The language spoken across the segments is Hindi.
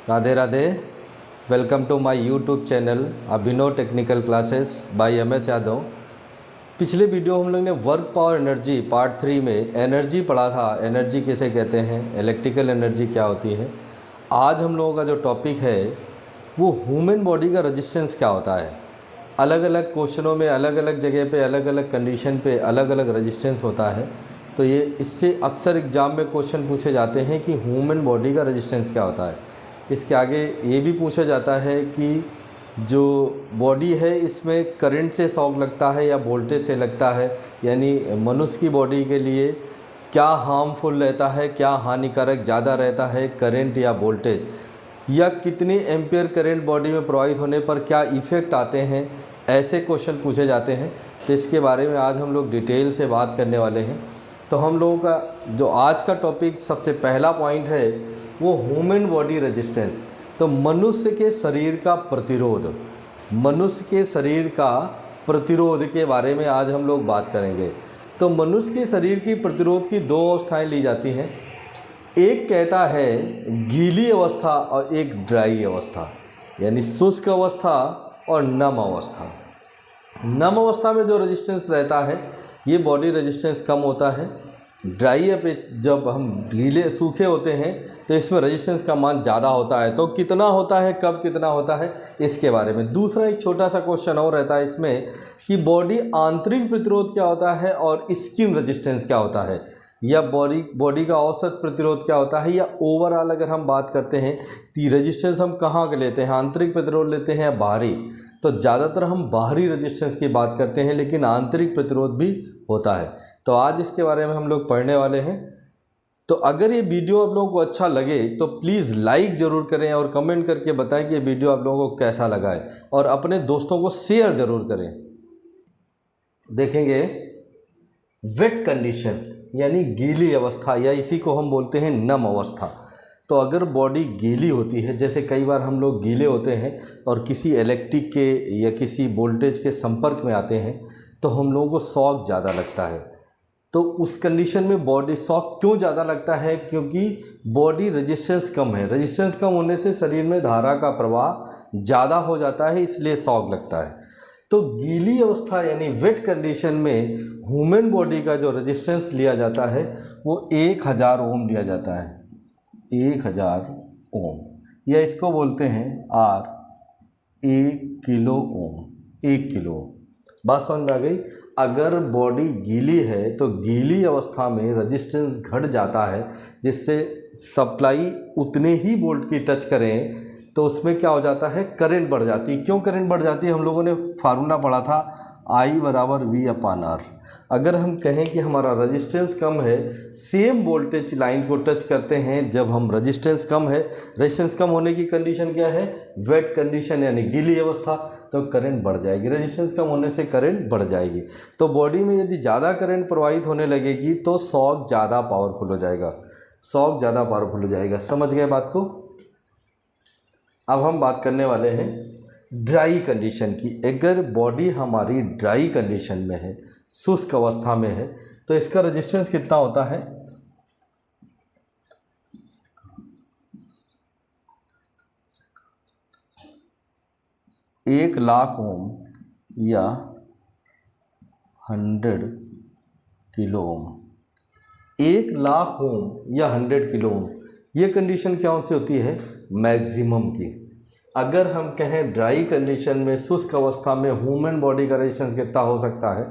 Radhe Radhe. Welcome to my YouTube channel Abhinav technical classes by MS Yadav. पिछले वीडियो हम लोग ने वर्क पावर एनर्जी पार्ट 3 में एनर्जी पढ़ा था। एनर्जी किसे कहते हैं, इलेक्ट्रिकल एनर्जी क्या होती है। आज हम लोगों का जो टॉपिक है वो ह्यूमन बॉडी का रेजिस्टेंस क्या होता है। अलग अलग क्वेश्चनों में अलग अलग जगह पे अलग अलग कंडीशन पे अलग अलग रेजिस्टेंस होता है। तो ये इससे अक्सर एग्जाम में क्वेश्चन पूछे जाते हैं कि ह्यूमन बॉडी का रेजिस्टेंस क्या होता है। इसके आगे ये भी पूछा जाता है कि जो बॉडी है इसमें करंट से शॉक लगता है या वोल्टेज से लगता है, यानी मनुष्य की बॉडी के लिए क्या हार्मफुल रहता है, क्या हानिकारक ज़्यादा रहता है, करंट या वोल्टेज, या कितने एम्पियर करंट बॉडी में प्रवाहित होने पर क्या इफ़ेक्ट आते हैं। ऐसे क्वेश्चन पूछे जाते हैं। तो इसके बारे में आज हम लोग डिटेल से बात करने वाले हैं। तो हम लोगों का जो आज का टॉपिक सबसे पहला पॉइंट है वो ह्यूमन बॉडी रेजिस्टेंस। तो मनुष्य के शरीर का प्रतिरोध, मनुष्य के शरीर का प्रतिरोध के बारे में आज हम लोग बात करेंगे। तो मनुष्य के शरीर की प्रतिरोध की दो अवस्थाएं ली जाती हैं। एक कहता है गीली अवस्था और एक ड्राई अवस्था, यानी शुष्क अवस्था और नम अवस्था। नम अवस्था में जो रेजिस्टेंस रहता है ये बॉडी रेजिस्टेंस कम होता है। ड्राई पे जब हम गीले सूखे होते हैं तो इसमें रेजिस्टेंस का मान ज़्यादा होता है। तो कितना होता है, कब कितना होता है, इसके बारे में। दूसरा एक छोटा सा क्वेश्चन और रहता है इसमें कि बॉडी आंतरिक प्रतिरोध क्या होता है और स्किन रेजिस्टेंस क्या होता है, या बॉडी का औसत प्रतिरोध क्या होता है, या ओवरऑल अगर हम बात करते हैं तो रेजिस्टेंस हम कहाँ के लेते हैं, आंतरिक प्रतिरोध लेते हैं या बाहरी। तो ज़्यादातर हम बाहरी रेजिस्टेंस की बात करते हैं, लेकिन आंतरिक प्रतिरोध भी होता है। तो आज इसके बारे में हम लोग पढ़ने वाले हैं। तो अगर ये वीडियो आप लोगों को अच्छा लगे तो प्लीज़ लाइक ज़रूर करें और कमेंट करके बताएं कि ये वीडियो आप लोगों को कैसा लगा है, और अपने दोस्तों को शेयर ज़रूर करें। देखेंगे वेट कंडीशन यानी गीली अवस्था, या इसी को हम बोलते हैं नम अवस्था। तो अगर बॉडी गीली होती है, जैसे कई बार हम लोग गीले होते हैं और किसी इलेक्ट्रिक के या किसी वोल्टेज के संपर्क में आते हैं तो हम लोगों को शॉक ज़्यादा लगता है। तो उस कंडीशन में बॉडी शॉक क्यों ज़्यादा लगता है, क्योंकि बॉडी रेजिस्टेंस कम है। रेजिस्टेंस कम होने से शरीर में धारा का प्रवाह ज़्यादा हो जाता है, इसलिए शॉक लगता है। तो गीली अवस्था यानी वेट कंडीशन में ह्यूमन बॉडी का जो रेजिस्टेंस लिया जाता है वो 1000 ओम लिया जाता है। 1000 ओम, या इसको बोलते हैं R, 1 किलो ओम, 1 किलो। बात समझ में आ गई। अगर बॉडी गीली है तो गीली अवस्था में रेजिस्टेंस घट जाता है, जिससे सप्लाई उतने ही वोल्ट की टच करें तो उसमें क्या हो जाता है, करंट बढ़ जाती है। क्यों करंट बढ़ जाती है, हम लोगों ने फार्मूला पढ़ा था I = V/R। अगर हम कहें कि हमारा रेजिस्टेंस कम है, सेम वोल्टेज लाइन को टच करते हैं, जब हम रेजिस्टेंस कम है, रेजिस्टेंस कम होने की कंडीशन क्या है, वेट कंडीशन यानी गीली अवस्था, तो करंट बढ़ जाएगी। रेजिस्टेंस कम होने से करंट बढ़ जाएगी। तो बॉडी में यदि ज़्यादा करंट प्रवाहित होने लगेगी तो शॉक ज़्यादा पावरफुल हो जाएगा, शॉक ज़्यादा पावरफुल हो जाएगा। समझ गए बात को। अब हम बात करने वाले हैं ड्राई कंडीशन की। अगर बॉडी हमारी ड्राई कंडीशन में है, शुष्क अवस्था में है, तो इसका रेजिस्टेंस कितना होता है, एक लाख ओम या 100 किलो ओम। 1 लाख ओम या 100 किलो ओम, ये कंडीशन क्या से होती है, मैक्सिमम की। अगर हम कहें ड्राई कंडीशन में, शुष्क अवस्था में ह्यूमन बॉडी का रेजिस्टेंस कितना हो सकता है,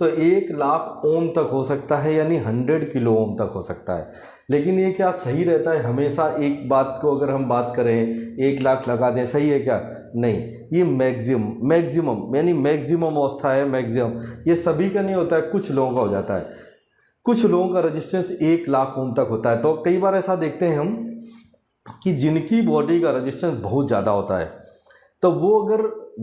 तो 1 लाख ओम तक हो सकता है, यानी 100 किलो ओम तक हो सकता है। लेकिन ये क्या सही रहता है हमेशा? एक बात को अगर हम बात करें 1 लाख लगा दें, सही है क्या? नहीं, ये मैक्सिमम यानी मैक्सिमम अवस्था है। मैक्सिमम ये सभी का नहीं होता है, कुछ लोगों का हो जाता है। कुछ लोगों का रेजिस्टेंस 1 लाख ओम तक होता है। तो कई बार ऐसा देखते हैं हम कि जिनकी बॉडी का रेजिस्टेंस बहुत ज़्यादा होता है, तो वो अगर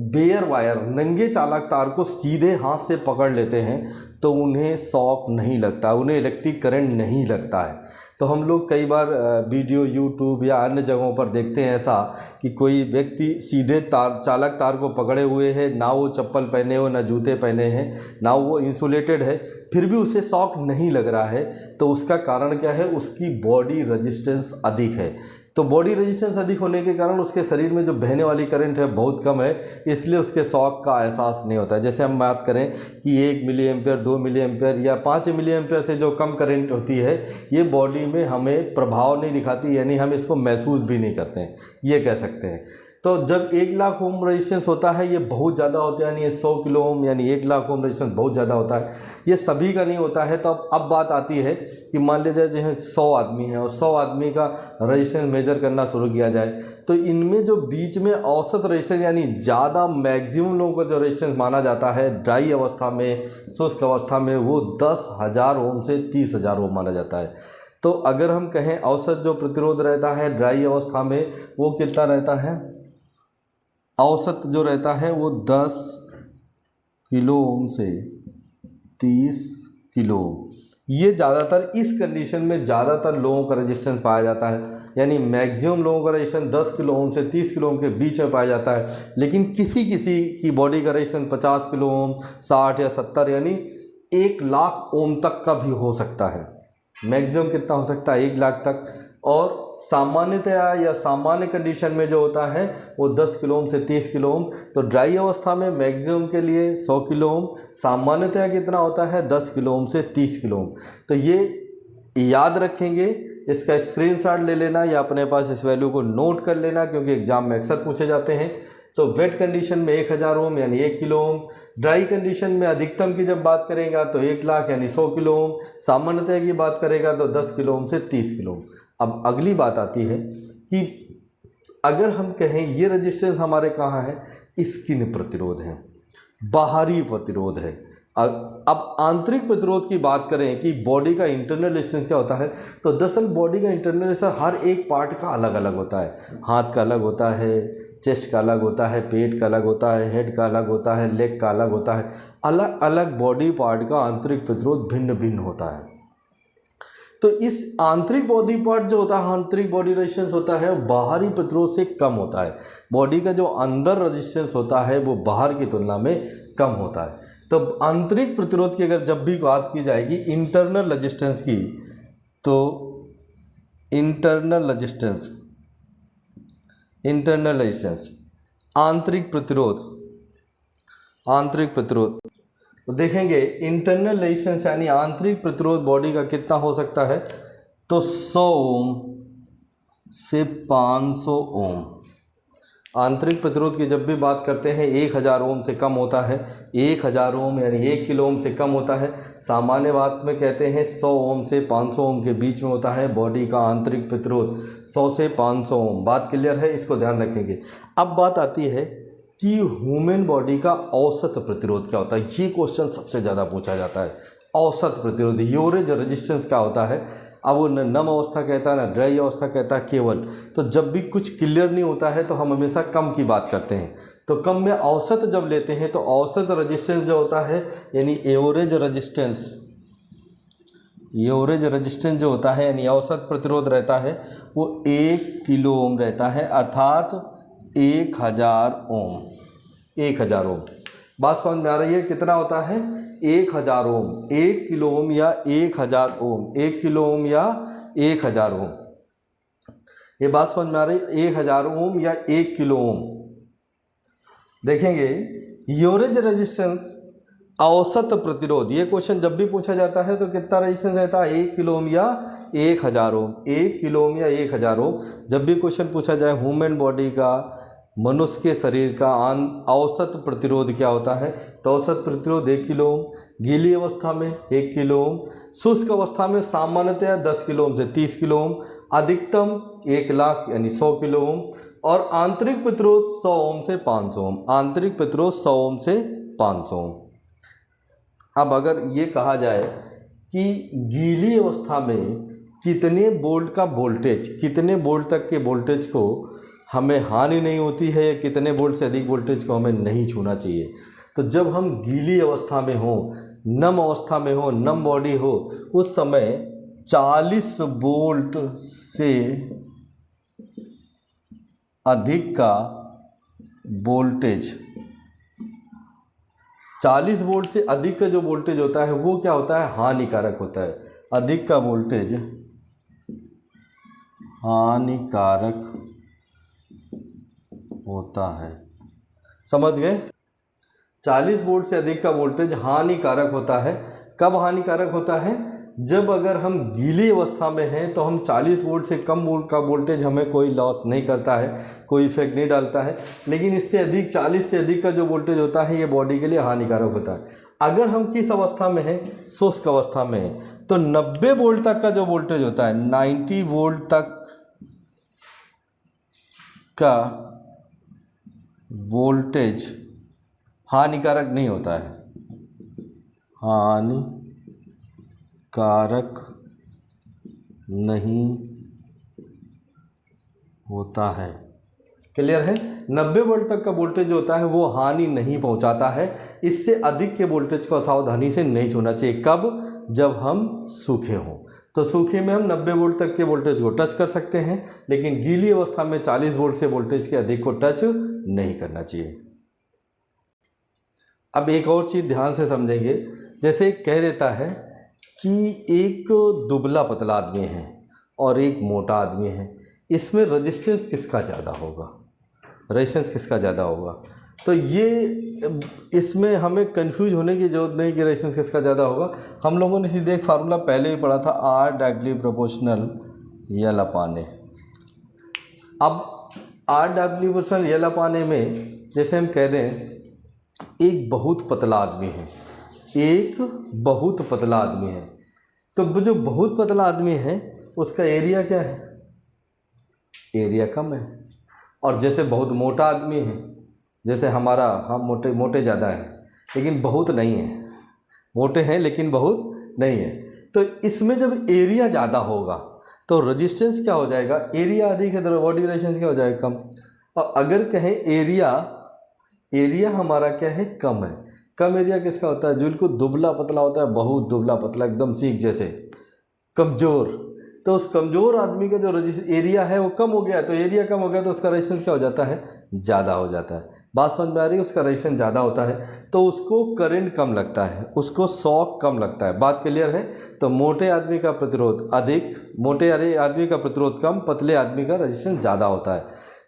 बेयर वायर, नंगे चालक तार को सीधे हाथ से पकड़ लेते हैं तो उन्हें शॉक नहीं लगता, उन्हें इलेक्ट्रिक करंट नहीं लगता है। तो हम लोग कई बार वीडियो यूट्यूब या अन्य जगहों पर देखते हैं ऐसा कि कोई व्यक्ति सीधे चालक तार को पकड़े हुए है, ना वो चप्पल पहने हो, ना जूते पहने हैं, ना वो इंसुलेटेड है, फिर भी उसे शॉक नहीं लग रहा है। तो उसका कारण क्या है? उसकी बॉडी रेजिस्टेंस अधिक है। तो बॉडी रेजिस्टेंस अधिक होने के कारण उसके शरीर में जो बहने वाली करंट है बहुत कम है, इसलिए उसके शॉक का एहसास नहीं होता है। जैसे हम बात करें कि 1 मिली एम्पियर, 2 मिली एम्पियर या 5 मिली एम्पियर से जो कम करंट होती है, ये बॉडी में हमें प्रभाव नहीं दिखाती, यानी हम इसको महसूस भी नहीं करते हैं, ये कह सकते हैं। तो जब 1 लाख ओम रेजिस्टेंस होता है, ये बहुत ज़्यादा होता है, यानी ये 100 किलो ओम यानी 1 लाख ओम रेजिस्टेंस बहुत ज़्यादा होता है। ये सभी का नहीं होता है। तो अब बात आती है कि मान लीजिए जैसे 100 आदमी है और 100 आदमी का रेजिस्टेंस मेजर करना शुरू किया जाए, तो इनमें जो बीच में औसत रेजिस्टेंस यानी ज़्यादा मैक्सिमम लोगों का जो रेजिस्टेंस माना जाता है ड्राई अवस्था में, शुष्क अवस्था में, वो 10,000 ओम से 30,000 ओम माना जाता है। तो अगर हम कहें औसत जो प्रतिरोध रहता है ड्राई अवस्था में वो कितना रहता है, औसत जो रहता है वो 10 किलो ओम से 30 किलो ओम। ये ज़्यादातर इस कंडीशन में ज़्यादातर लोगों का रेजिस्टेंस पाया जाता है, यानी मैक्सिमम लोगों का रेजिस्टेंस 10 किलो ओम से 30 किलो ओम के बीच में पाया जाता है। लेकिन किसी किसी की बॉडी का रेजिस्टेंस 50 किलो ओम, 60 या 70 यानी 1 लाख ओम तक का भी हो सकता है। मैक्सिमम कितना हो सकता है, 1 लाख तक। और सामान्यतया या सामान्य कंडीशन में जो होता है वो 10 किलो ओम से 30 किलो ओम। तो ड्राई अवस्था में मैक्सिमम के लिए 100 किलो ओम, सामान्यतया कितना होता है 10 किलो ओम से 30 किलो ओम। तो ये याद रखेंगे, इसका स्क्रीनशॉट ले लेना या अपने पास इस वैल्यू को नोट कर लेना, क्योंकि एग्जाम में अक्सर पूछे जाते हैं। तो वेट कंडीशन में 1000 ओम यानी 1 किलो ओम, ड्राई कंडीशन में अधिकतम की जब बात करेगा तो 1 लाख यानी 100 किलो ओम, सामान्यतः की बात करेगा तो 10 किलो ओम से 30 किलो ओम। अब अगली बात आती है कि अगर हम कहें ये रेजिस्टेंस हमारे कहाँ है, स्किन प्रतिरोध है, बाहरी प्रतिरोध है। अब आंतरिक प्रतिरोध की बात करें कि बॉडी का इंटरनल रेजिस्टेंस क्या होता है, तो दरअसल बॉडी का इंटरनल रेजिस्टेंस हर एक पार्ट का अलग अलग होता है। हाथ का अलग होता है, चेस्ट का अलग होता है, पेट का अलग होता है, हेड का अलग होता है, लेग का अलग होता है। अलग अलग बॉडी पार्ट का आंतरिक प्रतिरोध भिन्न भिन्न होता है। तो इस आंतरिक बॉडी पार्ट जो होता है, आंतरिक बॉडी रेजिस्टेंस होता है, बाहरी प्रतिरोध से कम होता है। बॉडी का जो अंदर रेजिस्टेंस होता है वो बाहर की तुलना में कम होता है। तो आंतरिक प्रतिरोध की अगर जब भी बात की जाएगी इंटरनल रेजिस्टेंस की, तो इंटरनल रेजिस्टेंस आंतरिक प्रतिरोध तो देखेंगे इंटरनल रेजिस्टेंस यानी आंतरिक प्रतिरोध बॉडी का कितना हो सकता है, तो 100 ओम से 500 ओम। आंतरिक प्रतिरोध की जब भी बात करते हैं 1000 ओम से कम होता है, 1000 ओम यानी 1 किलो ओम से कम होता है। सामान्य बात में कहते हैं 100 ओम से 500 ओम के बीच में होता है बॉडी का आंतरिक प्रतिरोध, 100 से 500 ओम। बात क्लियर है, इसको ध्यान रखेंगे। अब बात आती है कि ह्यूमन बॉडी का औसत प्रतिरोध क्या होता है। ये क्वेश्चन सबसे ज़्यादा पूछा जाता है। औसत प्रतिरोध एवरेज रेजिस्टेंस क्या होता है। अब वो न नम अवस्था कहता है ना ड्राई अवस्था कहता है केवल। तो जब भी कुछ क्लियर नहीं होता है तो हम हमेशा कम की बात करते हैं। तो कम में औसत जब लेते हैं तो औसत रेजिस्टेंस जो होता है यानी एवरेज रेजिस्टेंस जो होता है यानी औसत प्रतिरोध रहता है वो 1 किलो ओम रहता है, अर्थात 1000 ओम। 1000 ओम बात समझ में आ रही है, कितना होता है 1000 ओम, 1 किलो ओम या 1000 ओम, 1 किलो ओम या 1000 ओम। ये बात समझ में आ रही है, 1000 ओम या 1 किलो ओम। देखेंगे एवरेज रेजिस्टेंस औसत प्रतिरोध, ये क्वेश्चन जब भी पूछा जाता है तो कितना रेजिस्टेंस रहता है 1 किलो ओम या 1000 ओम, 1 किलो ओम या 1000 ओम। जब भी क्वेश्चन पूछा जाए ह्यूमन बॉडी का, मनुष्य के शरीर का औसत प्रतिरोध क्या होता है, तो औसत प्रतिरोध 1 किलो ओम, गीली अवस्था में 1 किलो ओम, शुष्क अवस्था में सामान्यतया 10 किलो ओम से 30 किलो ओम, अधिकतम 1 लाख यानी 100 किलो ओम, और आंतरिक प्रतिरोध 100 ओम से 500 ओम। आंतरिक प्रतिरोध 100 ओम से 500 ओम। अब अगर ये कहा जाए कि गीली अवस्था में कितने वोल्ट का वोल्टेज, कितने वोल्ट तक के वोल्टेज को हमें हानि नहीं होती है या कितने वोल्ट से अधिक वोल्टेज को हमें नहीं छूना चाहिए, तो जब हम गीली अवस्था में हो, नम अवस्था में हो, नम बॉडी हो, उस समय 40 वोल्ट से अधिक का वोल्टेज, 40 वोल्ट से अधिक का जो वोल्टेज होता है वो क्या होता है, हानिकारक होता है। अधिक का वोल्टेज हानिकारक होता है। समझ गए? 40 वोल्ट से अधिक का वोल्टेज हानिकारक होता है। कब हानिकारक होता है? जब अगर हम गीली अवस्था में हैं तो हम 40 वोल्ट से कम वोल्ट का वोल्टेज हमें कोई लॉस नहीं करता है, कोई इफेक्ट नहीं डालता है। लेकिन इससे अधिक 40 से अधिक का जो वोल्टेज होता है ये बॉडी के लिए हानिकारक होता है। अगर हम किस अवस्था में हैं? शुष्क अवस्था में हैं, तो 90 वोल्ट तक का जो वोल्टेज होता है, 90 वोल्ट तक का वोल्टेज हानिकारक नहीं होता है, हानिकारक नहीं होता है। क्लियर है? 90 वोल्ट तक का वोल्टेज जो होता है वो हानि नहीं पहुंचाता है। इससे अधिक के वोल्टेज को सावधानी से नहीं छूना चाहिए। कब? जब हम सूखे हों। तो सूखे में हम 90 वोल्ट तक के वोल्टेज को टच कर सकते हैं, लेकिन गीली अवस्था में 40 वोल्ट से वोल्टेज के अधिक को टच नहीं करना चाहिए। अब एक और चीज़ ध्यान से समझेंगे। जैसे कह देता है कि एक दुबला पतला आदमी है और एक मोटा आदमी है, इसमें रेजिस्टेंस किसका ज़्यादा होगा? रेजिस्टेंस किसका ज़्यादा होगा? तो ये इसमें हमें कंफ्यूज होने की ज़रूरत नहीं कि रेजिस्टेंस किसका ज़्यादा होगा। हम लोगों ने सीधे एक फार्मूला पहले भी पढ़ा था, R directly proportional L upon A। अब R directly proportional L upon A में जैसे हम कह दें एक बहुत पतला आदमी है, एक बहुत पतला आदमी है, तो जो बहुत पतला आदमी है उसका एरिया क्या है? एरिया कम है। और जैसे बहुत मोटा आदमी है, जैसे हमारा, हम मोटे ज़्यादा हैं लेकिन बहुत नहीं है, मोटे हैं लेकिन बहुत नहीं है, तो इसमें जब एरिया ज़्यादा होगा तो रेजिस्टेंस क्या हो जाएगा? एरिया अधिक है तो बॉडी रेजिस्टेंस क्या हो जाएगा? कम। और अगर कहें एरिया हमारा क्या है? कम है। कम एरिया किसका होता है? जो बिल्कुल दुबला पतला होता है, बहुत दुबला पतला, एकदम सीख जैसे, कमज़ोर। तो उस कमज़ोर आदमी का जो एरिया है वो कम हो गया, तो एरिया कम हो गया तो उसका रेजिस्टेंस क्या हो जाता है? ज़्यादा हो जाता है। बात समझ में आ रही है? उसका रेजिस्टेंस ज़्यादा होता है तो उसको करंट कम लगता है, उसको शॉक कम लगता है। बात क्लियर है? तो मोटे आदमी का प्रतिरोध अधिक, मोटे आदमी का प्रतिरोध कम, पतले आदमी का रेजिस्टेंस ज़्यादा होता है।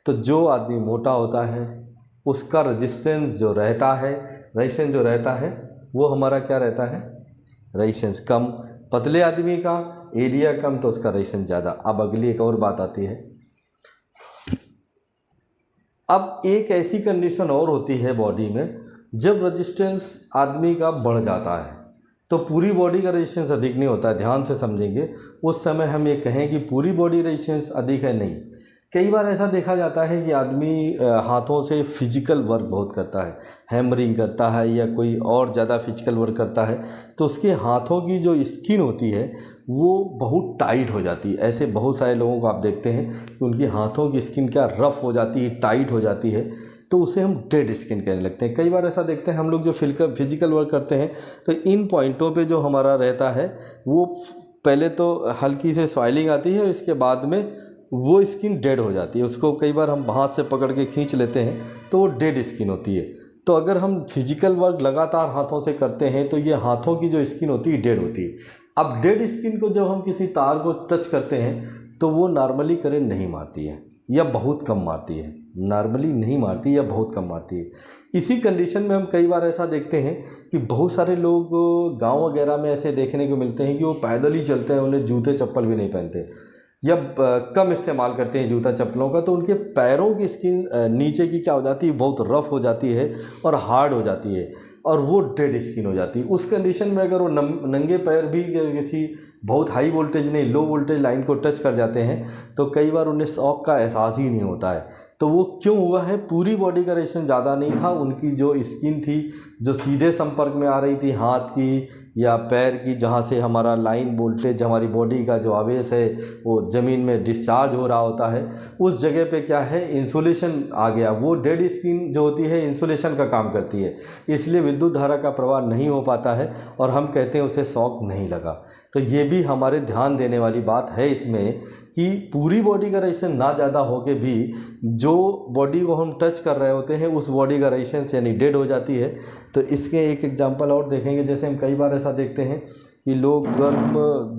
तो जो आदमी मोटा होता है उसका रेजिस्टेंस जो रहता है, रेजिस्टेंस जो रहता है वो हमारा क्या रहता है? रेजिस्टेंस कम। पतले आदमी का एरिया कम तो उसका रेजिस्टेंस ज़्यादा। अब अगली एक और बात आती है। अब एक ऐसी कंडीशन और होती है बॉडी में, जब रेजिस्टेंस आदमी का बढ़ जाता है तो पूरी बॉडी का रेजिस्टेंस अधिक नहीं होता है। ध्यान से समझेंगे, उस समय हम ये कहें कि पूरी बॉडी रेजिस्टेंस अधिक है, नहीं। कई बार ऐसा देखा जाता है कि आदमी हाथों से फिजिकल वर्क बहुत करता है, हैमरिंग करता है या कोई और ज़्यादा फिजिकल वर्क करता है, तो उसके हाथों की जो स्किन होती है वो बहुत टाइट हो जाती है। ऐसे बहुत सारे लोगों को आप देखते हैं कि उनकी हाथों की स्किन क्या रफ़ हो जाती है, टाइट हो जाती है, तो उसे हम डेड स्किन कहने लगते हैं। कई बार ऐसा देखते हैं हम लोग जो फिजिकल वर्क करते हैं तो इन पॉइंटों पे जो हमारा रहता है वो पहले तो हल्की से स्वेलिंग आती है, इसके बाद में वो स्किन डेड हो जाती है। उसको कई बार हम हाथ से पकड़ के खींच लेते हैं तो वो डेड स्किन होती है। तो अगर हम फिजिकल वर्क लगातार हाथों से करते हैं तो ये हाथों की जो स्किन होती है डेड होती है। अब डेड स्किन को जब हम किसी तार को टच करते हैं तो वो नॉर्मली करंट नहीं मारती है या बहुत कम मारती है, नॉर्मली नहीं मारती या बहुत कम मारती है। इसी कंडीशन में हम कई बार ऐसा देखते हैं कि बहुत सारे लोग गांव वगैरह में ऐसे देखने को मिलते हैं कि वो पैदल ही चलते हैं, उन्हें जूते चप्पल भी नहीं पहनते या कम इस्तेमाल करते हैं जूता चप्पलों का, तो उनके पैरों की स्किन नीचे की क्या हो जाती है? बहुत रफ़ हो जाती है और हार्ड हो जाती है और वो डेड स्किन हो जाती है। उस कंडीशन में अगर वो नंगे पैर भी किसी बहुत हाई वोल्टेज नहीं, लो वोल्टेज लाइन को टच कर जाते हैं तो कई बार उन्हें शॉक का एहसास ही नहीं होता है। तो वो क्यों हुआ है? पूरी बॉडी का रेजिस्टेंस ज़्यादा नहीं था, उनकी जो स्किन थी जो सीधे संपर्क में आ रही थी हाथ की या पैर की, जहाँ से हमारा लाइन वोल्टेज हमारी बॉडी का जो आवेश है वो ज़मीन में डिस्चार्ज हो रहा होता है, उस जगह पे क्या है? इंसुलेशन आ गया। वो डेड स्किन जो होती है इंसुलेशन का काम करती है, इसलिए विद्युत धारा का प्रवाह नहीं हो पाता है और हम कहते हैं उसे शॉक नहीं लगा। तो ये भी हमारे ध्यान देने वाली बात है इसमें कि पूरी बॉडी का रेजिस्टेंस ना ज़्यादा होके भी जो बॉडी को हम टच कर रहे होते हैं उस बॉडी का रेजिस्टेंस यानी डेड हो जाती है। तो इसके एक एग्जांपल और देखेंगे। जैसे हम कई बार ऐसा देखते हैं कि लोग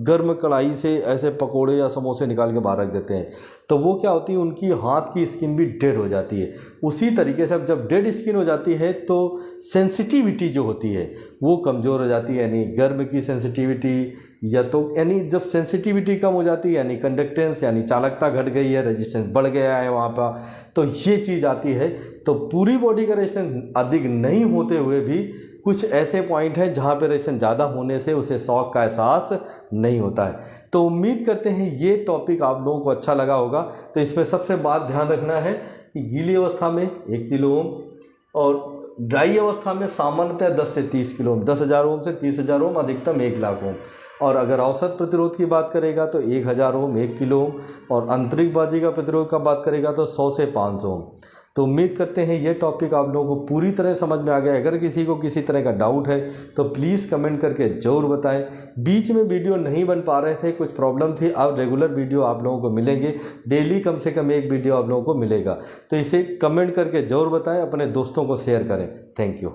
गर्म कढ़ाई से ऐसे पकोड़े या समोसे निकाल के बाहर रख देते हैं, तो वो क्या होती है, उनकी हाथ की स्किन भी डेड हो जाती है। उसी तरीके से अब जब डेड स्किन हो जाती है तो सेंसिटिविटी जो होती है वो कमज़ोर हो जाती है, यानी गर्म की सेंसिटिविटी, या तो यानी जब सेंसिटिविटी कम हो जाती है यानी कंडक्टेंस यानी चालकता घट गई है, रेजिस्टेंस बढ़ गया है वहाँ पर, तो ये चीज़ आती है। तो पूरी बॉडी का रेजिस्टेंस अधिक नहीं होते हुए भी कुछ ऐसे पॉइंट हैं जहाँ पे रेजिस्टेंस ज़्यादा होने से उसे शॉक का एहसास नहीं होता है। तो उम्मीद करते हैं ये टॉपिक आप लोगों को अच्छा लगा होगा। तो इसमें सबसे बात ध्यान रखना है कि गीली अवस्था में 1 किलो ओम और ड्राई अवस्था में सामान्यतः 10 से 30 किलो ओम, 10,000 ओम से 30,000 ओम, अधिकतम 1 लाख ओम। और अगर औसत प्रतिरोध की बात करेगा तो 1000 ओम 1 किलो ओम, और आंतरिक बाजी का प्रतिरोध का बात करेगा तो 100 से 500 ओम। तो उम्मीद करते हैं ये टॉपिक आप लोगों को पूरी तरह समझ में आ गया। अगर किसी को किसी तरह का डाउट है तो प्लीज़ कमेंट करके ज़रूर बताएं। बीच में वीडियो नहीं बन पा रहे थे, कुछ प्रॉब्लम थी, अब रेगुलर वीडियो आप लोगों को मिलेंगे, डेली कम से कम एक वीडियो आप लोगों को मिलेगा। तो इसे कमेंट करके ज़रूर बताएं, अपने दोस्तों को शेयर करें। Thank you.